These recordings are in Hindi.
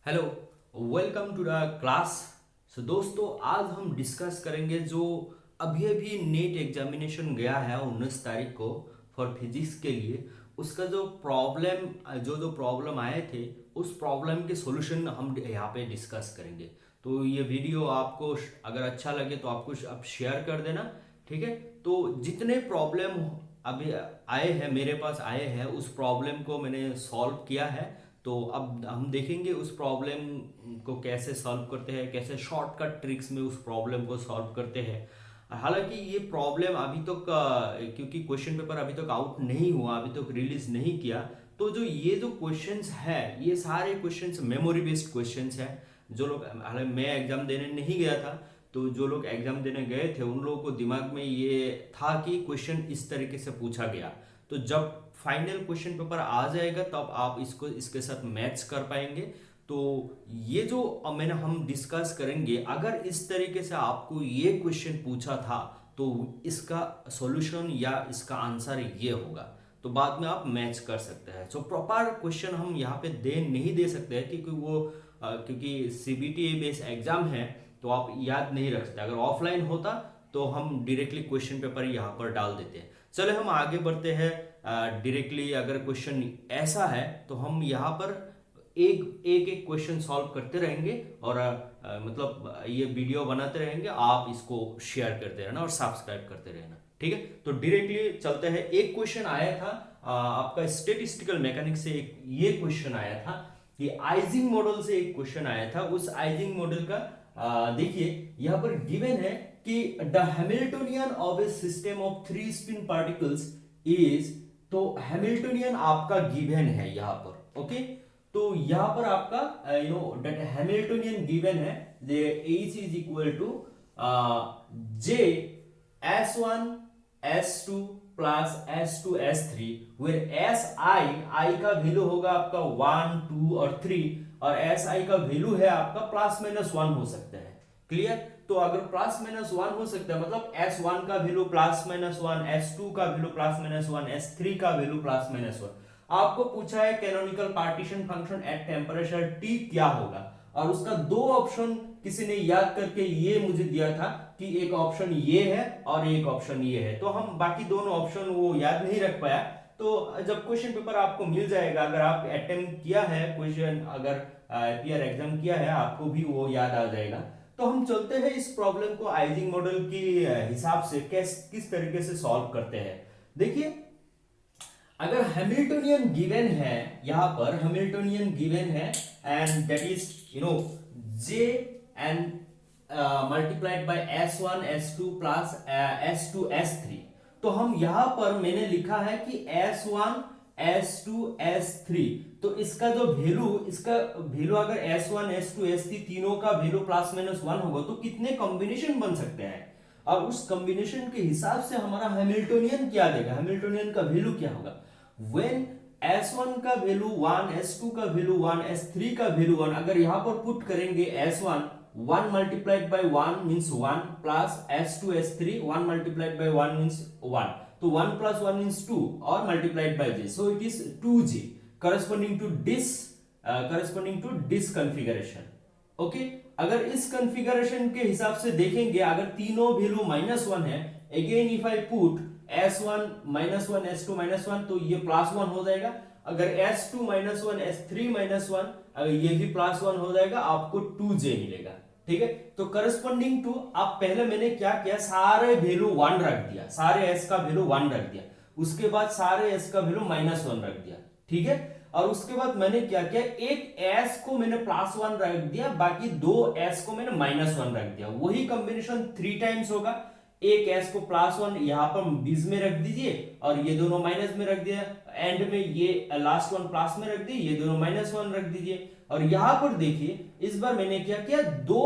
Hello, welcome to the class. दोस्तों, आज हम डिस्कस करेंगे जो अभी अभी नेट एग्जामिनेशन गया है 19 तारीख को फॉर फिजिक्स के लिए। उसका जो प्रॉब्लम आए थे, उस प्रॉब्लम के सॉल्यूशन हम यहाँ पे डिस्कस करेंगे। तो ये वीडियो आपको अगर अच्छा लगे तो आपको अब शेयर कर देना, ठीक है। तो जितने प्रॉब्लम अभी आए हैं, मेरे पास आए हैं, उस प्रॉब्लम को मैंने सॉल्व किया है। तो अब हम देखेंगे उस प्रॉब्लम को कैसे सॉल्व करते हैं, कैसे शॉर्टकट ट्रिक्स में उस प्रॉब्लम को सॉल्व करते हैं। हालांकि ये प्रॉब्लम अभी तक क्योंकि क्वेश्चन पेपर अभी तक आउट नहीं हुआ, अभी तक रिलीज नहीं किया, तो जो क्वेश्चंस है, ये सारे क्वेश्चंस मेमोरी बेस्ड क्वेश्चंस है। जो लोग, हालांकि मैं एग्जाम देने नहीं गया था, तो जो लोग एग्जाम देने गए थे उन लोगों को दिमाग में ये था कि क्वेश्चन इस तरीके से पूछा गया। तो जब फाइनल क्वेश्चन पेपर आ जाएगा तब आप इसको इसके साथ मैच कर पाएंगे। तो ये जो हम डिस्कस करेंगे, अगर इस तरीके से आपको ये क्वेश्चन पूछा था तो इसका सॉल्यूशन या इसका आंसर ये होगा, तो बाद में आप मैच कर सकते हैं। सो प्रॉपर क्वेश्चन हम यहाँ पे नहीं दे सकते हैं, क्योंकि क्योंकि सीबीटी बेस्ड एग्जाम है, तो आप याद नहीं रख सकते। अगर ऑफलाइन होता तो हम डायरेक्टली क्वेश्चन पेपर यहाँ पर डाल देते हैं। चले हम आगे बढ़ते हैं। डायरेक्टली अगर क्वेश्चन ऐसा है तो हम यहाँ पर एक क्वेश्चन सॉल्व करते रहेंगे और मतलब ये वीडियो बनाते रहेंगे। आप इसको शेयर करते रहना और सब्सक्राइब करते रहना, ठीक है। तो डायरेक्टली चलते हैं। एक क्वेश्चन आया था आपका स्टेटिस्टिकल मैकेनिक्स से, एक ये क्वेश्चन आया था कि आइजिंग मॉडल से एक क्वेश्चन आया था। उस आइजिंग मॉडल का देखिए यहाँ पर गिवन है कि the Hamiltonian of a system of 3 spin particles is, तो हैमिल्टोनियन आपका गिवन है यहाँ पर, ओके। तो यहाँ पर आपका दैट हैमिल्टोनियन गिवन है, H is equal to J S1 S2 plus S2 S3, where SI का वैल्यू होगा आपका 1 2 और 3, और SI का वैल्यू है आपका प्लस माइनस 1 हो सकता है। क्लियर? तो अगर प्लस माइनस 1 हो सकता है, मतलब S1 का वैल्यू प्लस माइनस 1, S2 का वैल्यू प्लस माइनस 1, S3 का वैल्यू प्लस माइनस 1। आपको पूछा है canonical partition function at temperature T क्या होगा, और उसका दो ऑप्शन किसी ने याद करके ये मुझे दिया था कि एक ऑप्शन ये है और एक ऑप्शन ये है। तो हम बाकी दोनों ऑप्शन वो याद नहीं रख पाया। तो जब क्वेश्चन पेपर आपको मिल जाएगा, अगर आप अटेम्प्ट किया है क्वेश्चन, अगर पीआर एग्जाम किया है, आपको भी वो याद आ जाएगा। तो हम चलते हैं इस प्रॉब्लम को आइजिंग मॉडल के हिसाब से किस तरीके से सॉल्व करते हैं। देखिए, अगर हैमिल्टोनियन गिवन है, यहां पर हैमिल्टोनियन गिवन है and that is J and multiplied by S1 S2 plus S2 S3, तो हम यहां पर मैंने लिखा है कि S1 S2 S3, तो इसका जो वैल्यू अगर S1 S2 S3 तीनों का वैल्यू प्लस माइनस 1 होगा, तो कितने कॉम्बिनेशन बन सकते हैं, और उस कॉम्बिनेशन के हिसाब से हमारा हैमिल्टोनियन क्या देगा, हैमिल्टोनियन का वैल्यू क्या होगा। व्हेन S1 का वैल्यू 1, S2 का वैल्यू 1, S3 का वैल्यू 1, अगर यहां पर पुट करेंगे S1 1 multiplied by 1 means 1, plus S2 S3 1 multiplied by 1 means 1, तो 1 plus 1 means 2 और multiplied by J, so it is 2J corresponding to this configuration, okay। अगर इस configuration के हिसाब से देखेंगे, अगर तीनों वैल्यू -1 है, again if I put S1 -1 S2 -1, तो ये +1 हो जाएगा। अगर S2 -1 S3 -1, अगर ये भी +1 हो जाएगा, आपको 2J मिलेगा, ठीक है। तो करस्पॉन्डिंग टू, आप पहले मैंने क्या किया, सारे वैल्यू 1 रख दिया, सारे S का वैल्यू 1 रख दिया, उसके बाद सारे S का वैल्यू -1 रख दिया, ठीक है। और उसके बाद मैंने क्या किया, एक S को मैंने +1 रख दिया, बाकी दो S को मैंने -1 रख दिया। वही कॉम्बिनेशन 3 टाइम्स होगा। एक S को +1 यहां पर बीच में रख दीजिए, और ये दोनों माइनस में रख दिया, एंड में ये लास्ट वन प्लस में रख दी, ये दोनों -1 रख दीजिए। और यहां पर देखिए, इस बार मैंने क्या किया, दो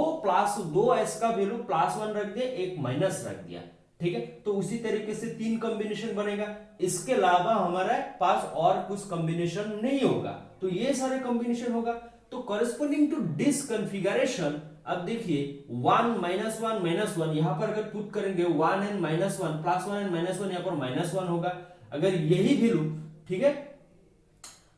S का वैल्यू +1 रख दिया, एक माइनस रख दिया, ठीक है। तो उसी तरीके से 3 कॉम्बिनेशन बनेगा। इसके अलावा हमारे पास और कुछ कॉम्बिनेशन नहीं होगा, तो ये सारे कॉम्बिनेशन होगा। तो करस्पॉन्डिंग टू दिस कॉन्फ़िगरेशन, अब देखिए 1 -1 यहां पर अगर पुट करेंगे 1 एंड -1 +1 एंड -1, यहां पर -1 होगा। अगर यही वैल्यू, ठीक है,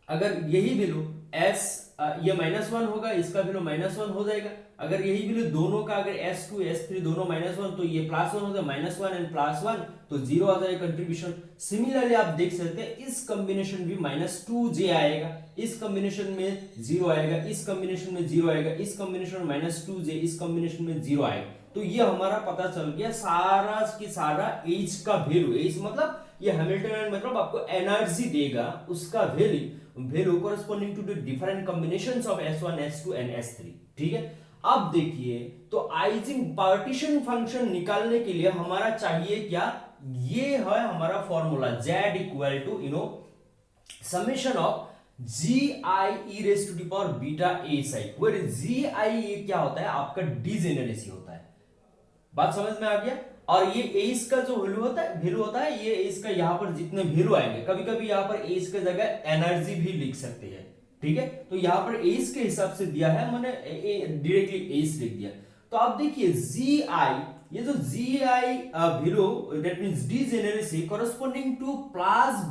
अगर यही वैल्यू एस ये -1 होगा, इसका वैल्यू -1 हो जाएगा। अगर यही वैल्यू दोनों का अगर S2 S3 दोनों -1 तो ये +1 हो जाएगा, -1 एंड +1 तो 0 आ जाएगा कंट्रीब्यूशन। सिमिलरली आप देख सकते हैं इस कॉम्बिनेशन भी -2j आएगा, इस कॉम्बिनेशन में 0 आएगा, इस कॉम्बिनेशन में 0 आएगा, इस कॉम्बिनेशन में -2j, इस कॉम्बिनेशन में 0 आएगा। तो ये हमारा पता चल गया सारा की सारा H का वैल्यू, H मतलब ये हैमिल्टनियन मतलब आपको एनर्जी देगा, उसका value corresponding to the different combinations of S1 S2 and S3। ठीक है, अब देखिए तो आइजिंग पार्टीशन फंक्शन निकालने के लिए हमारा चाहिए क्या, ये है हमारा formula Z equal to summation of GI e raise to the power beta a psi, where GI ये क्या होता है आपका डिजेनरेसी होता है। बात समझ में आ गया। और ये एज का जो वैल्यू होता है ये एज का यहाँ पर जितने वैल्यू आएंगे, कभी कभी यहाँ पर एज के जगह एनर्जी भी लिख सकते हैं। ठीक है, तो यहाँ पर एज के हिसाब से दिया है, मैंने डायरेक्टली एज लिख दिया। तो आप देखिए GI, ये जो GI value that means degeneracy corresponding to plus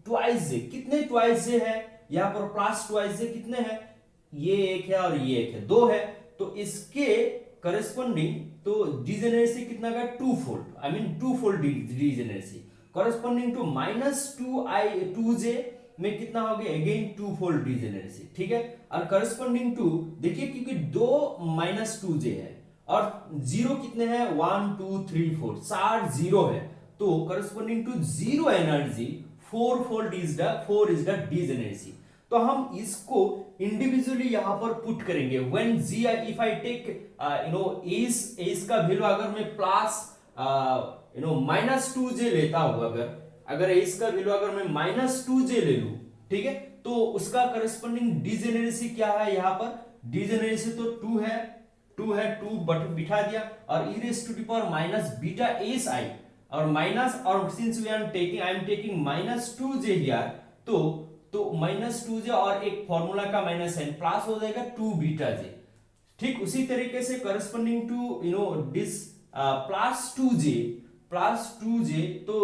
twice J, कितने ट्वाइस जे है यहाँ पर, प्लस ट्वाइस जे कितने हैं, ये एक है और ये एक है, दो है, तो इसके करेस्पॉन्डिंग तो डिजेनरेसी कितना का, 2 fold, I mean 2 fold degeneracy corresponding to -2j में कितना हो गया, अगेन 2 फोल्ड डिजेनरेसी। ठीक है, और कॉरेस्पॉन्डिंग टू देखिए क्योंकि दो -2j है और जीरो कितने हैं, 1 2 3 4 4 जीरो है, तो corresponding to zero energy 4 fold is the degeneracy. तो हम इसको इंडिविजुअली यहां पर पुट करेंगे। When G if I take S का वैल्यू अगर मैं प्लस -2j लेता हूं, अगर एस का वैल्यू अगर मैं -2j ले लूं, ठीक है, तो उसका करस्पॉन्डिंग डिजेनरेसी क्या है, यहां पर डिजेनरेसी तो 2 है, 2 बट बिठा दिया और e raise to the power minus beta S I और माइनस, और since we I am taking -2j here, तो -2j और एक फॉर्मूला का माइनस साइन प्लस हो जाएगा 2 बीटा जे। ठीक उसी तरीके से करस्पॉन्डिंग टू दिस +2j तो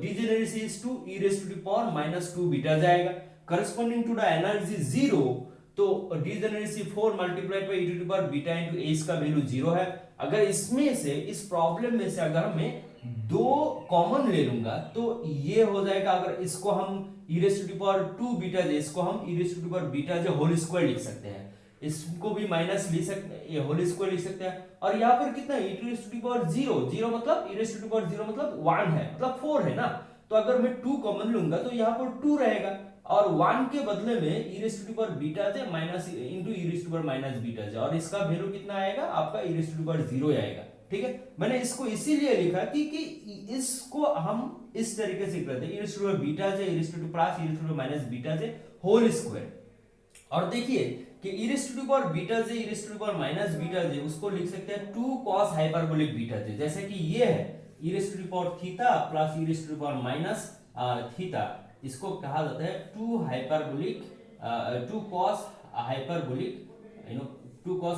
degeneracy is two e raise to the power -2 बीटा जाएगा। करस्पॉन्डिंग टू द एनर्जी 0 तो degeneracy 4 multiplied by e to the power beta into S का वैल्यू 0 है। अगर इसमें से इस प्रॉब्लम में से अगर मैं दो कॉमन ले लूंगा तो ये हो जाएगा, अगर इसको हम e raise to the power 2 beta J, इसको हम e raise to the power beta J whole square लिख सकते हैं, इसको भी माइनस लिख सकते हैं, ये होल स्क्वायर लिख सकते हैं। और यहाँ पर कितना e raise to the power 0 मतलब e raise to the power 0 मतलब 1 है, मतलब 4 है ना, तो अगर मैं 2 कॉमन लूंगा तो यहाँ पर 2 रहेगा और 1 के बदले में e raise to the power beta J minus into e raise to the power minus beta J, और इसका वैल्यू कितना आएगा आपका e raise to the power 0 आएगा। ठीक है, मैंने इसको इसीलिए लिखा कि इसको हम इस तरीके से करते हैं, e raise to the power beta J e raise to the plus e raise to the minus beta J whole square. और देखिए कि e raise to the power beta J e raise to the power minus beta J, उसको लिख सकते हैं 2 cos हाइपरबोलिक बीटा जे, जैसे कि ये है e raise to the power theta plus e raise to the power minus theta, इसको कहा जाता है 2 cos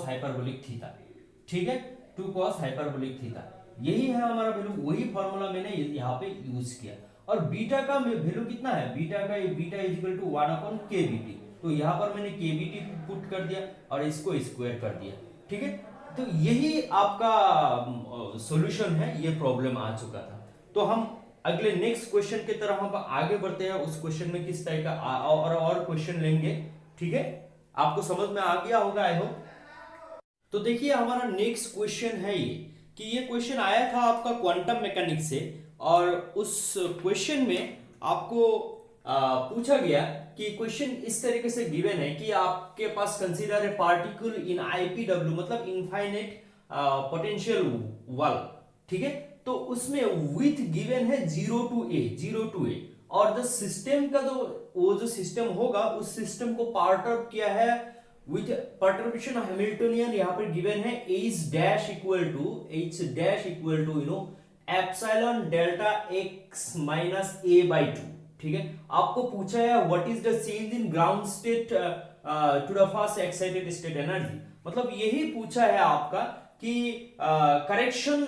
हाइपरबोलिक थीटा। ठीक है, 2 cos हाइपरबोलिक थीटा, यही है हमारा वैल्यू, वही फॉर्मूला मैंने यहाँ पे यूज किया। और बीटा का वैल्यू कितना है, beta is equal to 1/kBt, तो यहाँ पर मैंने kBt पुट कर दिया और इसको स्क्वायर कर दिया। ठीक है, तो यही आपका सॉल्यूशन है, ये प्रॉब्लम आ चुका था। तो हम अगले नेक्स्ट क्वेश्चन की तरफ हम आगे बढ़ते हैं, उस क्वेश्चन में किस तरह का और क्वेश्चन लेंगे। ठीक है, आपको समझ में आ गया होगा आई होप। तो देखिए हमारा नेक्स्ट क्वेश्चन है ये, कि ये क्वेश्चन आया था आपका क्वांटम मैकेनिक्स से, और उस क्वेश्चन में आपको पूछा गया कि क्वेश्चन इस तरीके से गिवन है कि आपके पास consider a particle in IPW मतलब इनफाइनाइट पोटेंशियल वॉल। ठीक है, तो उसमें विथ गिवन है 0 to a और द सिस्टम का वो जो सिस्टम होगा उस सिस्टम को पार्टअप किया है विथ परटर्बेशन हैमिल्टनियन, यहाँ पर गिवन है h equal to epsilon delta x minus a/2। ठीक है, आपको पूछा है what is the change in ground state to the first excited state energy, मतलब यही पूछा है आपका कि करेक्शन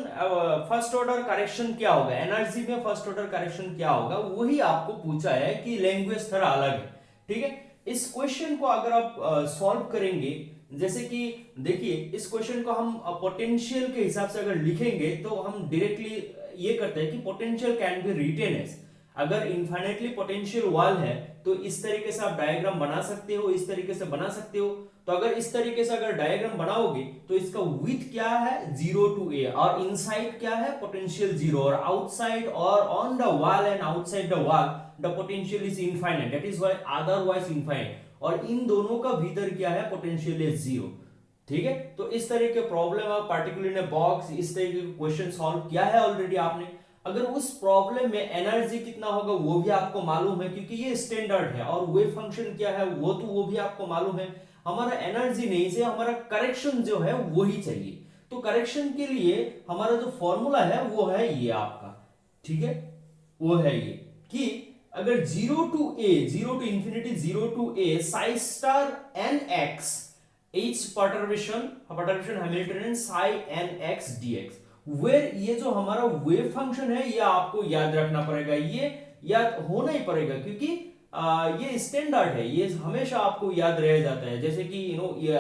फर्स्ट ऑर्डर करेक्शन क्या होगा, एनर्जी में फर्स्ट ऑर्डर करेक्शन क्या होगा, वही आपको पूछा है कि लैंग्वेज थोड़ा अलग है। ठीक है, इस क्वेश्चन को अगर आप सॉल्व करेंगे, जैसे कि देखिए इस क्वेश्चन को हम पोटेंशियल के हिसाब से अगर लिखेंगे तो हम डायरेक्टली ये करते हैं कि potential can be written as, अगर इनफाइनाइटली पोटेंशियल वॉल है तो इस तरीके से आप डायग्राम बना सकते हो, इस तरीके से बना सकते हो। तो अगर इस तरीके से अगर डायग्राम बनाओगे तो इसका विड्थ क्या है 0 to a, और इनसाइड क्या है पोटेंशियल 0, और आउटसाइड और on the wall and outside the wall the potential is infinite, that is why otherwise infinite, और इन दोनों का भीतर क्या है पोटेंशियल इज 0। ठीक है, तो इस तरह के प्रॉब्लम आप पार्टिकुलरली बॉक्स इस तरह के क्वेश्चन सॉल्व किया है ऑलरेडी आपने। अगर उस प्रॉब्लम में एनर्जी कितना होगा वो भी आपको मालूम है, क्योंकि ये स्टैंडर्ड है, और वेव फंक्शन क्या है वो भी आपको मालूम है। हमारा एनर्जी नहीं से हमारा करेक्शन जो है वो ही चाहिए। तो करेक्शन के लिए हमारा जो फॉर्मूला है वो है ये आपका, ठीक है, वो है ये कि अगर 0 to a, 0 to infinity 0 to a psi star n x each perturbation Hamiltonian psi n x dx, where ये जो हमारा वेव फंक्शन है ये आपको याद रखना पड़ेगा, ये याद होना ही पड़ेगा, क्योंकि ये स्टैंडर्ड है, ये हमेशा आपको याद रह जाता है। जैसे कि ये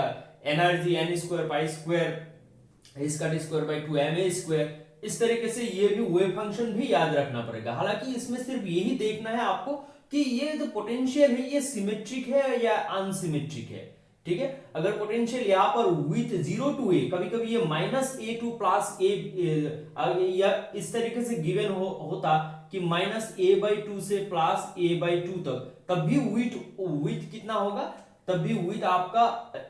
energy n square pi square इसका D square by 2 ma square, इस तरीके से ये भी वेव फंक्शन भी याद रखना पड़ेगा। हालांकि इसमें सिर्फ यही देखना है आपको कि ये जो पोटेंशियल है ये सिमेट्रिक है या अनसिमेट्रिक है। ठीक है, अगर पोटेंशियल यहाँ पर विथ 0 to a, कभी कभी ये -a to +a या इस तरीके से गिवन होता कि -a/2 से +a/2 तक, तब भी विथ कितना होगा, तब भी विथ आपका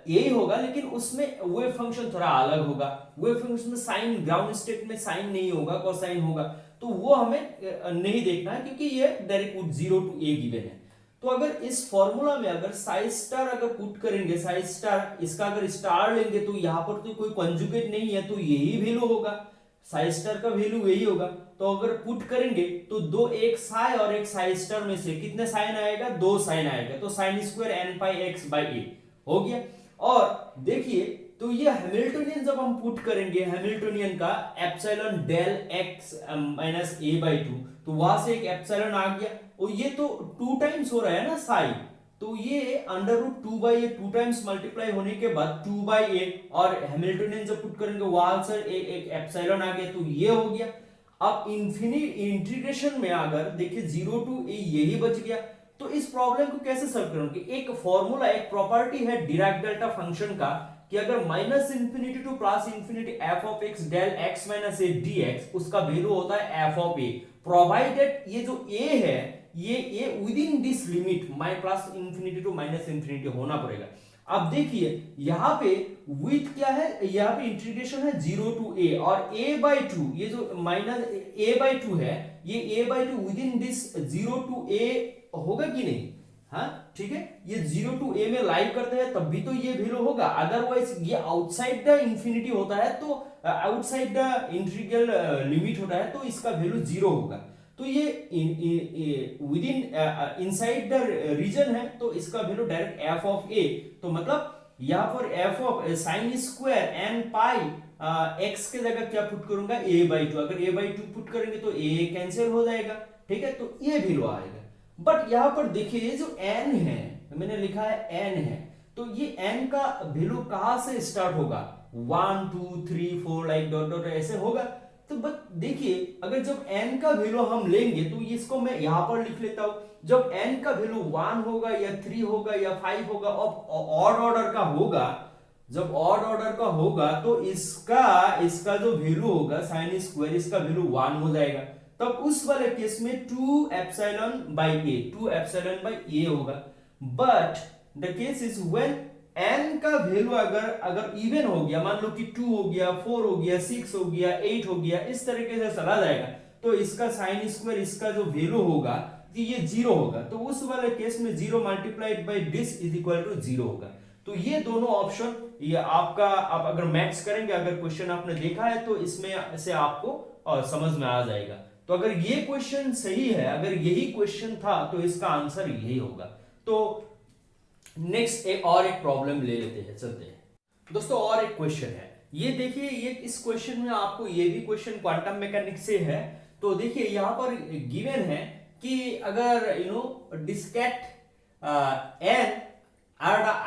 यही होगा, लेकिन उसमें वेव फंक्शन थोड़ा अलग होगा। वेव फंक्शन में साइन, ग्राउंड स्टेट में साइन नहीं होगा, कोसाइन होगा, तो वो हमें नहीं देखना है, क्योंकि ये डायरेक्ट 0 to a गिवन है। तो अगर इस फॉर्मूला में अगर साई स्टार अगर पुट करेंगे, साई स्टार इसका अगर स्टार लेंगे तो यहाँ पर तो कोई कंजुगेट नहीं है, तो यही वैल्यू होगा, साई स्टार का वैल्यू यही होगा। तो अगर पुट करेंगे तो दो, एक साई और एक साई स्टार में से कितने साइन आएगा, 2 साइन आएगा, तो sign square n pi x by a हो गया। और देखिए तो ये हैमिल्टोनियन जब हम पुट करेंगे, हैमिल्टोनियन का epsilon del x minus a by 2, तो वहां से एक एप्सिलॉन आ गया, और ये तो 2 टाइम्स हो रहा है ना साई, तो ये √2 बाई ए 2 टाइम्स मल्टीप्लाई होने के बाद 2 बाई ए, और हैमिल्टोनियन जब पुट करेंगे वहां से एक एप्सिलॉन आ गया, तो ये हो गया। अब इन्फिनिट इंटीग्रेशन में अगर देखिए 0 to a यही बच गया, तो इस प्रॉब्लम को कैसे सॉल्व करेंगे? एक फॉर्मूला, एक प्रॉपर्टी है डिराक डेल्टा फंक्शन का कि अगर -infinity to +infinity f of x del x minus a dx, उसका वैल्यू होता है f ऑफ a, प्रोवाइडेड ये जो a है ये within this limit +infinity to -infinity होना पड़ेगा। अब देखिए यहाँ पे विथ क्या है, यहाँ पे इंटीग्रेशन है 0 to a, और a/2 ये जो a/2 है, ये a/2 with in this 0 to a होगा कि नहीं? हाँ ठीक है, ये 0 to a में लाइव करते हैं तब भी तो ये वैल्यू होगा, अदरवाइज ये आउटसाइड द इंफिनिटी होता है, तो आउटसाइड द इंटीग्रल लिमिट होता है, तो इसका वैल्यू 0 होगा। तो ये within inside the region है, तो इसका वैल्यू डायरेक्ट f ऑफ a, तो मतलब यहाँ पर f of sine square n pi x के जगह क्या पुट करूंगा a/2, अगर a/2 पुट करेंगे तो a कैंसिल हो जाएगा, ठीक है, तो ये वैल्यू आएगा। बट यहाँ पर देखिए ये जो n है, मैंने लिखा है n है, तो ये n का वैल्यू कहां से स्टार्ट होगा, 1 2 3 4 लाइक डॉट डॉट ऐसे होगा। तो बट देखिए अगर जब n का वैल्यू हम लेंगे तो इसको मैं यहां पर लिख लेता हूं, जब n का वैल्यू 1 होगा या 3 होगा या 5 होगा, और ऑड ऑर्डर का होगा, जब ऑड ऑर्डर का होगा तो इसका जो वैल्यू होगा साइन स्क्वायर, इसका वैल्यू 1 हो जाएगा, तब उस वाले केस में 2 एप्सिलॉन बाई a होगा। But the case is when n का वैल्यू अगर इवन हो गया, मान लो कि 2 हो गया, 4 हो गया, 6 हो गया, 8 हो गया, इस तरीके से चला जाएगा, तो इसका साइन स्क्वायर, इसका जो वैल्यू होगा कि ये 0 होगा, तो उस वाले केस में 0 multiplied by this is equal to 0 होगा। तो ये दोनों ऑप्शन ये आपका, आप अगर मैच करेंगे, अगर क्वेश्चन आपने देखा है तो इसमें से आपको समझ में आ जाएगा। तो अगर ये क्वेश्चन सही है, अगर यही क्वेश्चन था तो इसका आंसर यही होगा। तो नेक्स्ट एक प्रॉब्लम ले लेते हैं, चलते हैं दोस्तों। और एक क्वेश्चन है, ये देखिए, ये इस क्वेश्चन में आपको ये भी क्वेश्चन क्वांटम मैकेनिक्स से है। तो देखिए यहाँ पर गिवन है कि अगर this ket n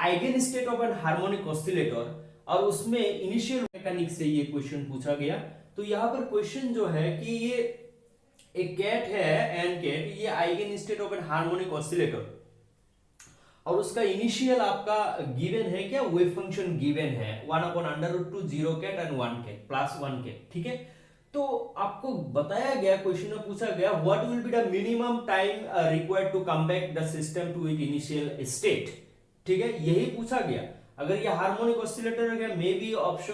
eigen state of an harmonic oscillator, और उसमें इनिशियल मैकेनिक्स से ये क्वेश्चन पूछा गया। तो यहाँ पर क्वेश्चन जो है कि ये एक कैट है, एन कैट, ये eigen state of an harmonic oscillator, और उसका इनिशियल आपका गिवन है क्या, वेव फंक्शन गिवन है 1/√2 0 ket and 1 ket plus 1 ket. ठीक है, तो आपको बताया गया, क्वेश्चन में पूछा गया what will be the minimum time required to come back the system to it initial state. ठीक है, यही पूछा गया। अगर ये हार्मोनिक ऑसिलेटर है, may be option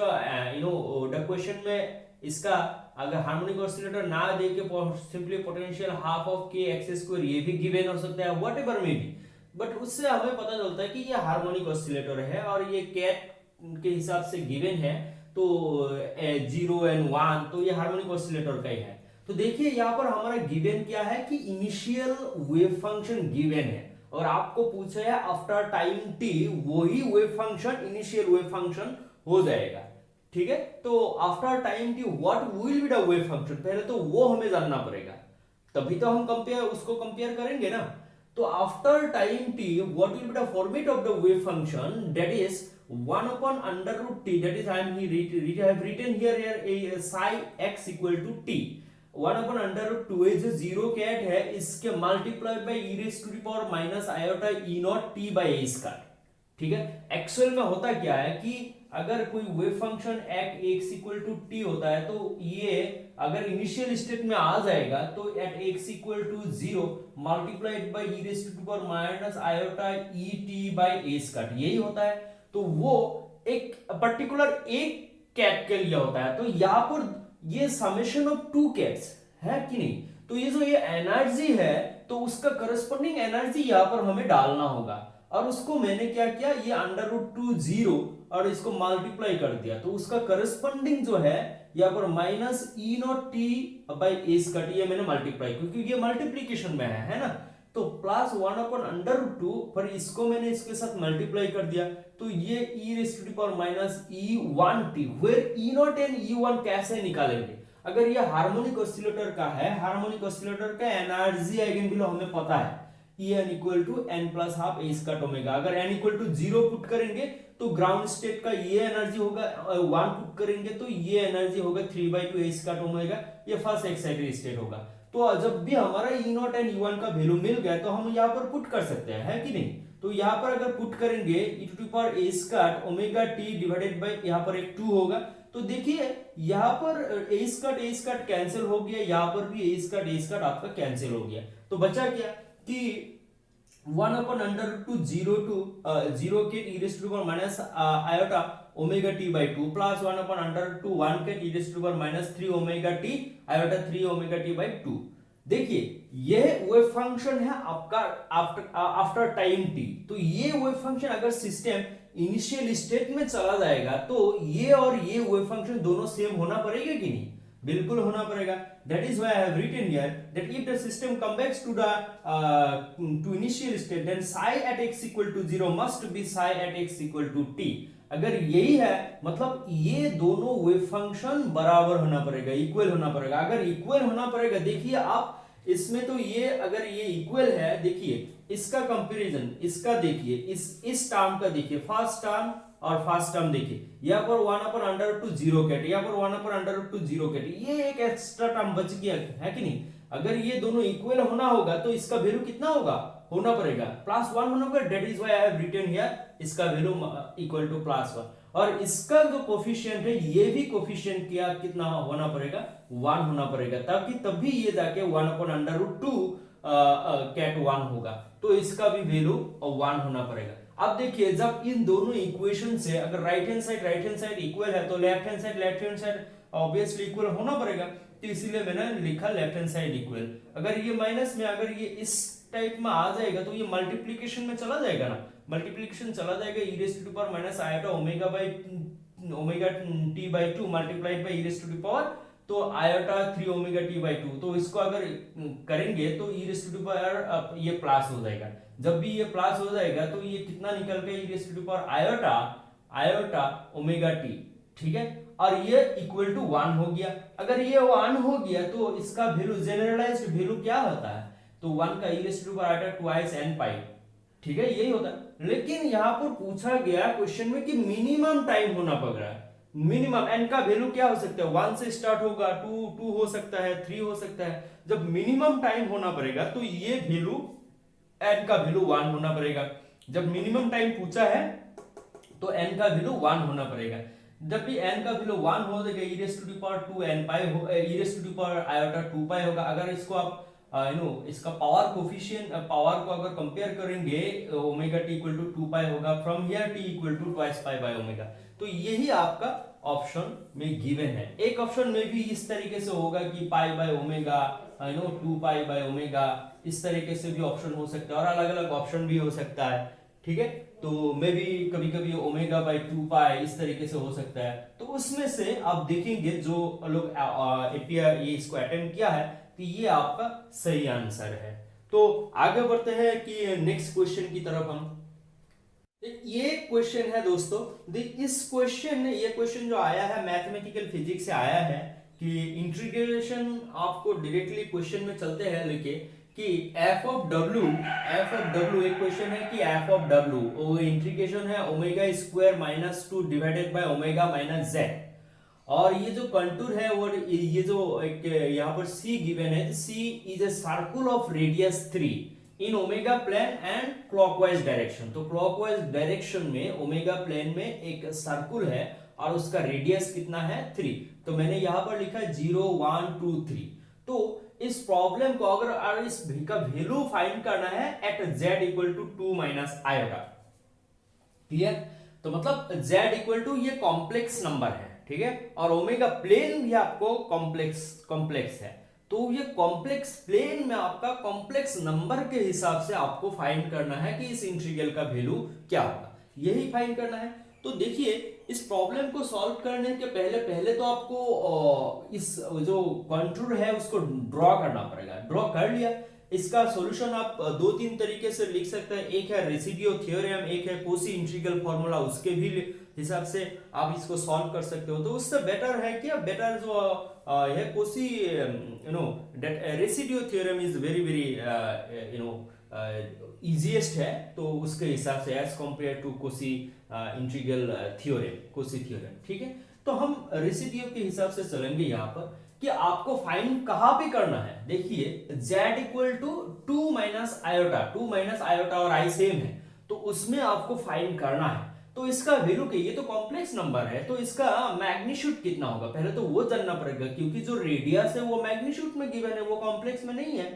the question में इसका अगर हार्मोनिक ऑसिलेटर ना दे के सिंपली पोटेंशियल हाफ ऑफ के एक्स स्क्वायर ये भी गिवन हो सकता है, व्हाटएवर मे बी, बट उससे हमें पता चलता है कि ये हार्मोनिक ऑसिलेटर है और ये कैट के हिसाब से गिवन है, तो 0 एंड 1, तो ये हार्मोनिक ऑसिलेटर का ही है। तो देखिए यहाँ पर हमारा गिवन क्या है कि इनिशियल वेव फंक्शन गिवन है, और आपको पूछा है आफ्टर टाइम t वही wave function initial wave function हो जाएगा। ठीक है, तो after time t what will be the wave function, पहले तो वो हमें जानना पड़ेगा, तभी तो हम उसको कंपेयर करेंगे ना। तो after time t what will be the format of the wave function, that is 1/√t, that is I have written here a psi x equal to t, 1/√2 जो जीरो कैट है इसके multiply by e raise to the power minus iota e naught t by a square. ठीक है, एक्चुअल में होता क्या है कि अगर कोई wave function x equal to t होता है, तो ये अगर इनिशियल स्टेट में आ जाएगा तो at x equal to 0 multiplied by e raise to the power minus iota e t by a square, यही होता है। तो वो एक पर्टिकुलर एक कैट के लिए होता है। तो यहाँ पर ये समेशन ऑफ टू कैट्स है कि नहीं, तो ये जो ये एनर्जी है तो उसका करस्पॉन्डिंग एनर्जी यहाँ पर हमें डालना होगा, और उसको मैंने क्या किया, ये √2 0 और इसको मल्टीप्लाई कर दिया, तो उसका करस्पॉन्डिंग जो है यहाँ पर minus e naught t by a square, ये मैंने मल्टीप्लाई क्योंकि ये मल्टीप्लीकेशन में है ना, तो प्लस 1/√2 पर इसको मैंने इसके साथ मल्टीप्लाई कर दिया, तो ये e raise to the power minus e1t, where e naught and e1 कैसे निकालेंगे। अगर ये हार्मोनिक ऑसिलेटर का है, हार्मोनिक ऑसिलेटर का एनर्जी आइगन वैल्यू हमें पता है, En equal to n plus half a square omega. अगर n इक्वल टू 0 पुट करेंगे तो ग्राउंड स्टेट का ये एनर्जी होगा, 1 पुट करेंगे तो ये एनर्जी होगा 3/2 a स्क्वायर ओमेगा, ये फर्स्ट एक्साइटेड स्टेट होगा। तो जब भी हमारा e नॉट एंड e1 का वैल्यू मिल गया तो हम यहाँ पर पुट कर सकते हैं, है कि नहीं। तो यहाँ पर अगर पुट करेंगे e to the power a square omega t divided by यहाँ पर एक 2 होगा, तो देखिए यहाँ पर a स्क्वायर कैंसिल हो गया, यहाँ पर भी a स्क्वायर आपका कैंसिल हो गया, तो बचा क्या कि 1/√2 0 के e raise to the power minus iota omega t by 2 plus 1/√2 1 के e raise to the power minus 3 omega t iota 3 omega t by 2। देखिए यह वेव फंक्शन है आपका आफ्टर टाइम t। तो ये वेव फंक्शन अगर सिस्टम इनिशियल स्टेट में चला जाएगा तो ये और ये वेव फंक्शन दोनों सेम होना पड़ेगा कि नहीं, बिल्कुल होना पड़ेगा। That is why I have written here that if the system comes back to the to initial state, then psi at x equal to 0 must be psi at x equal to t। अगर यही है मतलब ये दोनों वेव फंक्शन बराबर होना पड़ेगा, इक्वल होना पड़ेगा। अगर इक्वल होना पड़ेगा, देखिए आप इसमें तो ये अगर ये इक्वल है, देखिए इसका कंपैरिजन, इसका देखिए इस टर्म का देखिए, फर्स्ट टर्म और फर्स्ट टर्म देखिए, यहाँ पर 1/√2 0 कैट, यहाँ पर 1/√2 0 कैट, ये एक एक्स्ट्रा टर्म बच गया है कि नहीं। अगर ये दोनों इक्वल होना होगा तो इसका वैल्यू कितना होना पड़ेगा +1 होना पड़ेगा। That is why I have written here इसका वैल्यू इक्वल टू +1, और इसका जो कोफिशिएंट है ये भी कोफिशिएंट क्या कितना होना पड़ेगा 1 होना पड़ेगा, तभी ये जाके 1/√2 कैट 1 होगा, तो इसका भी वैल्यू 1 होना पड़ेगा। अब देखिए जब इन दोनों इक्वेशन से अगर राइट हैंड साइड इक्वल है तो left hand side obviously equal होना पड़ेगा, तो इसीलिए मैंने लिखा लेफ्ट हैंड साइड इक्वल। अगर ये माइनस में अगर ये इस टाइप में आ जाएगा तो ये मल्टीप्लिकेशन में चला जाएगा ना, मल्टीप्लिकेशन चला जाएगा e raise to the power minus iota omega t by 2 multiplied by e raise to the power तो आयोटा 3 ओमेगा t बाय 2, तो इसको अगर करेंगे तो e raise to the power ये प्लस हो जाएगा। जब भी ये प्लस हो जाएगा तो ये कितना निकल गया e raise to the power iota omega t, ठीक है, और ये इक्वल टू 1 हो गया। अगर ये 1 हो गया तो इसका वैल्यू जेनरलाइज्ड वैल्यू क्या होता है, तो 1 का e raise to the power iota twice n pi, ठीक है, यही होता है। लेकिन यहाँ पर पूछा गया क्वेश्चन में कि मिनिमम टाइम होना पड़ रहा है। मिनिमम एन का वैल्यू क्या हो सकता है, 1 से स्टार्ट होगा, 2 हो सकता है, 3 हो सकता है। जब मिनिमम टाइम होना पड़ेगा तो ये वैल्यू एन का वैल्यू 1 होना पड़ेगा। जब मिनिमम टाइम पूछा है तो एन का वैल्यू 1 होना पड़ेगा। जब भी एन का वैल्यू 1 हो जाएगा e raised to the power 2 n pi हो, e raised to the power iota 2 pi होगा। अगर इसको आप इसका पावर कोफिशिएंट पावर को अगर कंपेयर करेंगे omega t equal to 2 pi होगा, from here t equal to twice pi by omega. तो यही आपका ऑप्शन में गिवन है। एक ऑप्शन में भी इस तरीके से होगा कि पाई by omega 2 pi by omega, इस तरीके से भी ऑप्शन हो सकता है और अलग अलग ऑप्शन भी हो सकता है। ठीक है, तो मे भी कभी कभी ओमेगा बाय 2 पाई इस तरीके से हो सकता है। तो उसमें से आप देखेंगे जो लोग ये इसको अटेम्प्ट किया है तो ये आपका सही आंसर है। तो आगे बढ़ते हैं कि नेक्स्ट क्वेश्चन की तरफ हम। ये क्वेश्चन है दोस्तों, इस क्वेश्चन ये क्वेश्चन जो आया है मैथमेटिकल फिजिक्स से आया है कि इंटीग्रेशन, आपको डायरेक्टली क्वेश्चन में चलते हैं लेके कि f ऑफ w एक क्वेश्चन है कि f ऑफ w वो इंटीग्रेशन है omega square minus 2 divided by omega minus z। और ये जो कंटूर है और ये जो एक यहाँ पर c गिवन है, c is a circle of radius 3 in omega plane and clockwise direction. तो क्लॉकवाइज डायरेक्शन में ओमेगा प्लेन में एक सर्कल है और उसका रेडियस कितना है 3। तो मैंने यहाँ पर लिखा है 0 1 2 3। तो इस प्रॉब्लम को अगर इस का वैल्यू फाइंड करना है at z equal to 2 minus iota. Clear? तो मतलब z इक्वल टू ये कॉम्प्लेक्स नंबर है, ठीक है, और ओमेगा प्लेन भी आपको कॉम्प्लेक्स है। तो ये कॉम्प्लेक्स प्लेन में आपका कॉम्प्लेक्स नंबर के हिसाब से आपको फाइंड करना है कि इस इंटीग्रल का वैल्यू क्या होगा, यही फाइंड करना है। तो देखिए इस प्रॉब्लम को सॉल्व करने के पहले तो आपको इस जो कंटूर है उसको ड्रॉ करना पड़ेगा। ड्रॉ कर लिया, इसका सॉल्यूशन आप 2-3 तरीके से लिख सकते हैं। एक है रेसिड्यू थ्योरम, एक है कोसी इंटीग्रल फॉर्मूला, उसके भी हिसाब से आप इसको सॉल्व कर सकते हो। तो उससे बेटर है क्या, बेटर जो है Cauchy residue theorem is very easiest है। तो उसके हिसाब से as compare to Cauchy integral theorem, Cauchy theorem, ठीक है। तो हम रेसिड्यू के हिसाब से चलेंगे यहाँ पर कि आपको फाइंड कहां पे करना है। देखिए z equal to 2 minus iota, 2 minus iota और i सेम है, तो उसमें आपको फाइंड करना है। तो इसका वैल्यू क्या, ये तो कॉम्प्लेक्स नंबर है तो इसका मैग्नीट्यूड कितना होगा पहले तो वो जानना पड़ेगा, क्योंकि जो रेडियस है वो मैग्नीट्यूड में गिवन है, वो कॉम्प्लेक्स में नहीं है,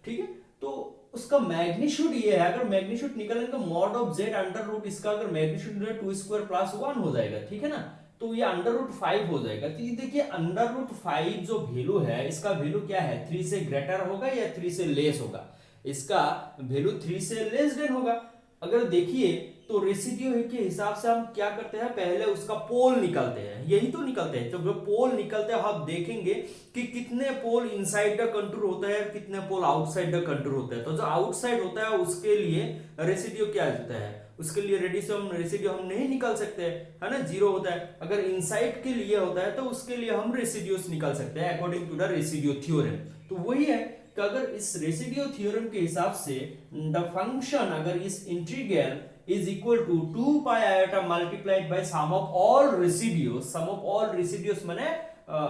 ठीक है। तो उसका मैग्नीट्यूड ये है, अगर मैग्नीट्यूड निकालेंगे तो mod of z under root, इसका अगर मैग्नीट्यूड 2 स्क्वायर प्लस 1 हो जाएगा, ठीक है ना। तो ये अंडर रूट 5 हो जाएगा। तो ये देखिए अंडर रूट 5 जो वैल्यू है, इसका वैल्यू क्या है, 3 से ग्रेटर होगा या 3 से लेस होगा। इसका वैल्यू 3 से लेस देन होगा। अगर देखिए तो रेसिड्यू के हिसाब से हम क्या करते हैं, पहले उसका पोल निकालते हैं, यही तो निकलते हैं। जब पोल निकलते हैं हम देखेंगे कि कितने पोल इनसाइड द कंटूर होता है, कितने पोल आउटसाइड द कंटूर होता है। तो जो आउटसाइड होता है उसके लिए रेसिड्यू क्या होता है, उसके लिए रेसिड्यू हम नहीं निकाल सकते, है ना, 0 होता है। अगर इनसाइड के लिए होता है तो उसके लिए हम रेसिड्यूस निकाल सकते हैं according to the residue theorem. तो वही है कि अगर इस रेसिड्यू थ्योरम के हिसाब से द फंक्शन, अगर इस integral is equal to 2 pi iota multiplied by sum of all residues, sum of all residues माने